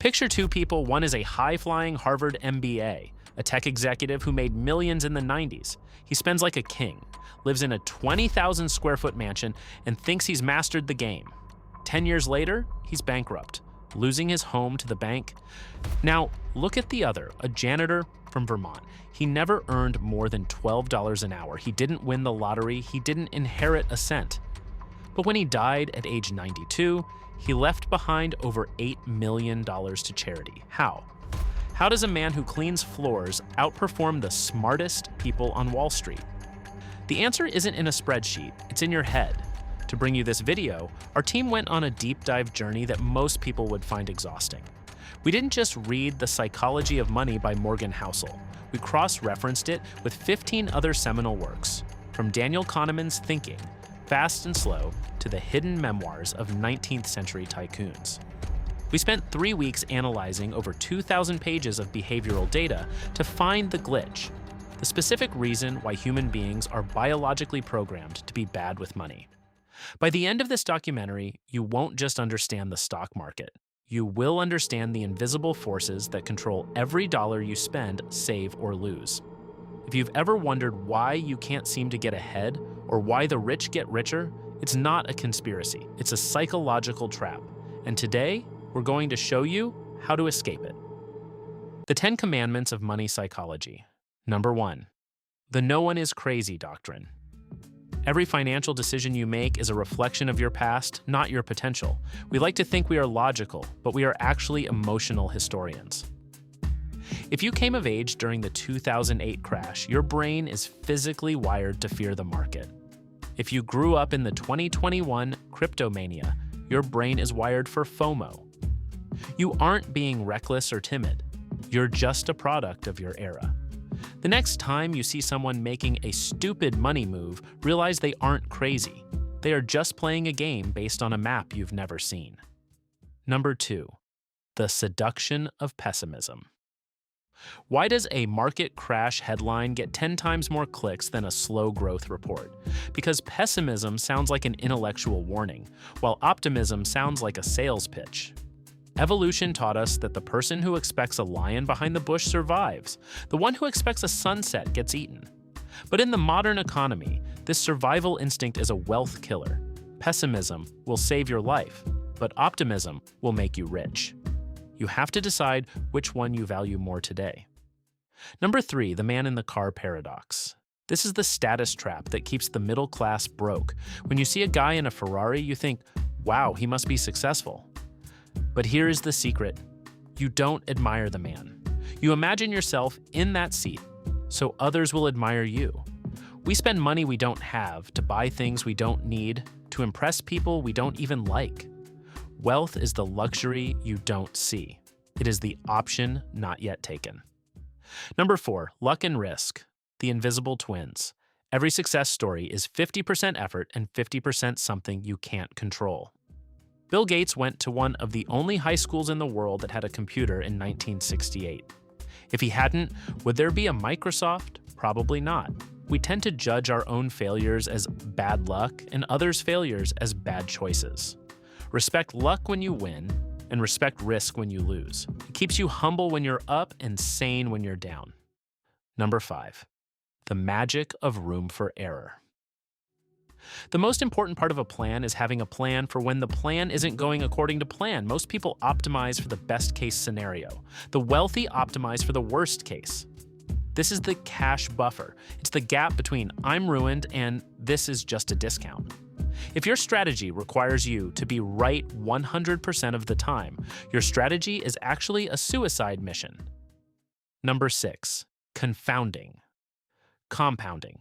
Picture two people. One is a high-flying Harvard MBA, a tech executive who made millions in the 90s. He spends like a king, lives in a 20,000 square foot mansion, and thinks he's mastered the game. 10 years later, he's bankrupt, losing his home to the bank. Now, look at the other, a janitor from Vermont. He never earned more than $12 an hour. He didn't win the lottery. He didn't inherit a cent. But when he died at age 92, he left behind over $8 million to charity. How? How does a man who cleans floors outperform the smartest people on Wall Street? The answer isn't in a spreadsheet, it's in your head. To bring you this video, our team went on a deep dive journey that most people would find exhausting. We didn't just read The Psychology of Money by Morgan Housel. We cross-referenced it with 15 other seminal works, from Daniel Kahneman's Thinking, Fast and Slow, to the hidden memoirs of 19th century tycoons. We spent 3 weeks analyzing over 2,000 pages of behavioral data to find the glitch, the specific reason why human beings are biologically programmed to be bad with money. By the end of this documentary, you won't just understand the stock market. You will understand the invisible forces that control every dollar you spend, save, or lose. If you've ever wondered why you can't seem to get ahead or why the rich get richer, it's not a conspiracy. It's a psychological trap. And today, we're going to show you how to escape it. The 10 Commandments of Money Psychology. Number 1, the no one is crazy doctrine. Every financial decision you make is a reflection of your past, not your potential. We like to think we are logical, but we are actually emotional historians. If you came of age during the 2008 crash, your brain is physically wired to fear the market. If you grew up in the 2021 cryptomania, your brain is wired for FOMO. You aren't being reckless or timid. You're just a product of your era. The next time you see someone making a stupid money move, realize they aren't crazy. They are just playing a game based on a map you've never seen. Number 2, the seduction of pessimism. Why does a market crash headline get 10 times more clicks than a slow growth report? Because pessimism sounds like an intellectual warning, while optimism sounds like a sales pitch. Evolution taught us that the person who expects a lion behind the bush survives. The one who expects a sunset gets eaten. But in the modern economy, this survival instinct is a wealth killer. Pessimism will save your life, but optimism will make you rich. You have to decide which one you value more today. Number 3, the man in the car paradox. This is the status trap that keeps the middle class broke. When you see a guy in a Ferrari, you think, wow, he must be successful. But here is the secret. You don't admire the man. You imagine yourself in that seat, so others will admire you. We spend money we don't have to buy things we don't need, to impress people we don't even like. Wealth is the luxury you don't see. It is the option not yet taken. Number 4, luck and risk, the invisible twins. Every success story is 50% effort and 50% something you can't control. Bill Gates went to one of the only high schools in the world that had a computer in 1968. If he hadn't, would there be a Microsoft? Probably not. We tend to judge our own failures as bad luck and others' failures as bad choices. Respect luck when you win, and respect risk when you lose. It keeps you humble when you're up and sane when you're down. Number 5, the magic of room for error. The most important part of a plan is having a plan for when the plan isn't going according to plan. Most people optimize for the best case scenario. The wealthy optimize for the worst case. This is the cash buffer. It's the gap between I'm ruined and this is just a discount. If your strategy requires you to be right 100% of the time, your strategy is actually a suicide mission. Number 6, confounding. Compounding.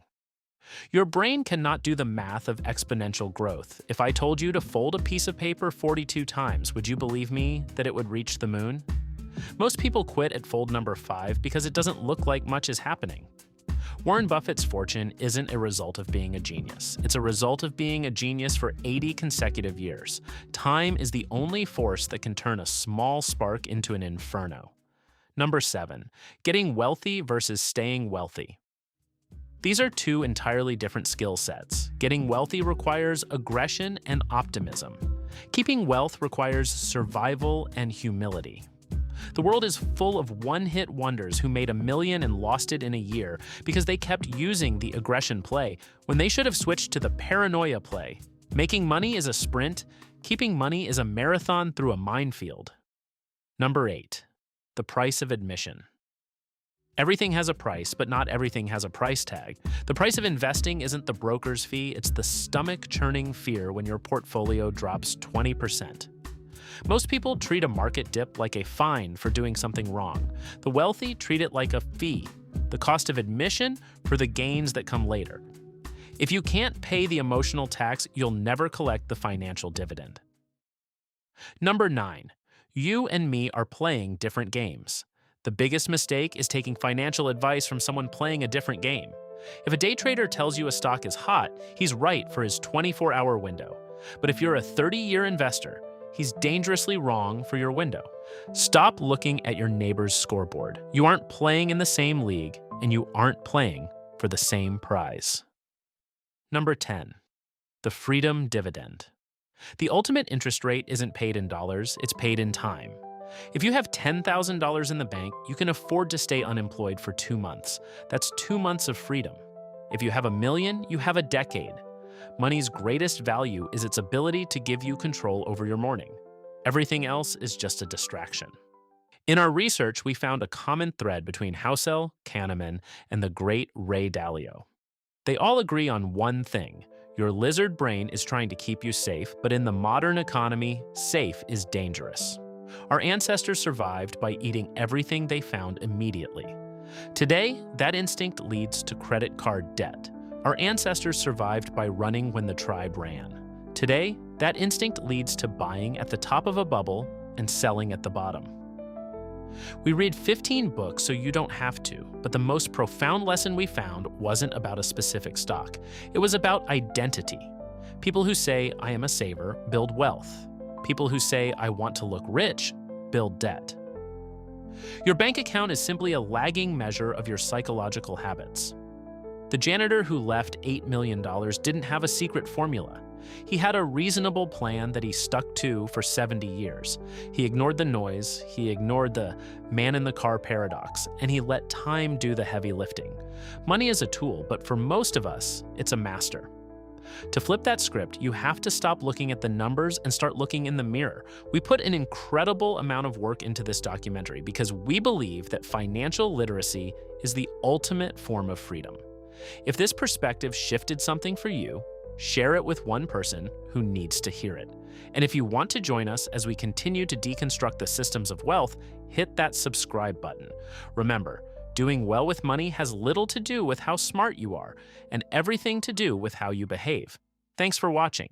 Your brain cannot do the math of exponential growth. If I told you to fold a piece of paper 42 times, would you believe me that it would reach the moon? Most people quit at fold number 5 because it doesn't look like much is happening. Warren Buffett's fortune isn't a result of being a genius. It's a result of being a genius for 80 consecutive years. Time is the only force that can turn a small spark into an inferno. Number 7, getting wealthy versus staying wealthy. These are two entirely different skill sets. Getting wealthy requires aggression and optimism. Keeping wealth requires survival and humility. The world is full of one-hit wonders who made $1 million and lost it in a year because they kept using the aggression play when they should have switched to the paranoia play. Making money is a sprint, keeping money is a marathon through a minefield. Number 8. The price of admission. Everything has a price, but not everything has a price tag. The price of investing isn't the broker's fee, it's the stomach-churning fear when your portfolio drops 20%. Most people treat a market dip like a fine for doing something wrong. The wealthy treat it like a fee, the cost of admission for the gains that come later. If you can't pay the emotional tax, you'll never collect the financial dividend. Number 9. You and me are playing different games. The biggest mistake is taking financial advice from someone playing a different game. If a day trader tells you a stock is hot, he's right for his 24-hour window. But if you're a 30-year investor, he's dangerously wrong for your window. Stop looking at your neighbor's scoreboard. You aren't playing in the same league, and you aren't playing for the same prize. Number 10. The freedom dividend. The ultimate interest rate isn't paid in dollars, it's paid in time. If you have $10,000 in the bank, you can afford to stay unemployed for 2 months. That's 2 months of freedom. If you have $1 million, you have a decade. Money's greatest value is its ability to give you control over your morning. Everything else is just a distraction. In our research, we found a common thread between Housel, Kahneman, and the great Ray Dalio. They all agree on one thing. Your lizard brain is trying to keep you safe, but in the modern economy, safe is dangerous. Our ancestors survived by eating everything they found immediately. Today, that instinct leads to credit card debt. Our ancestors survived by running when the tribe ran. Today, that instinct leads to buying at the top of a bubble and selling at the bottom. We read 15 books so you don't have to, but the most profound lesson we found wasn't about a specific stock. It was about identity. People who say, "I am a saver," build wealth. People who say, "I want to look rich," build debt. Your bank account is simply a lagging measure of your psychological habits. The janitor who left $8 million didn't have a secret formula. He had a reasonable plan that he stuck to for 70 years. He ignored the noise, he ignored the man-in-the-car paradox, and he let time do the heavy lifting. Money is a tool, but for most of us, it's a master. To flip that script, you have to stop looking at the numbers and start looking in the mirror. We put an incredible amount of work into this documentary because we believe that financial literacy is the ultimate form of freedom. If this perspective shifted something for you, share it with one person who needs to hear it. And if you want to join us as we continue to deconstruct the systems of wealth, hit that subscribe button. Remember, doing well with money has little to do with how smart you are, and everything to do with how you behave. Thanks for watching.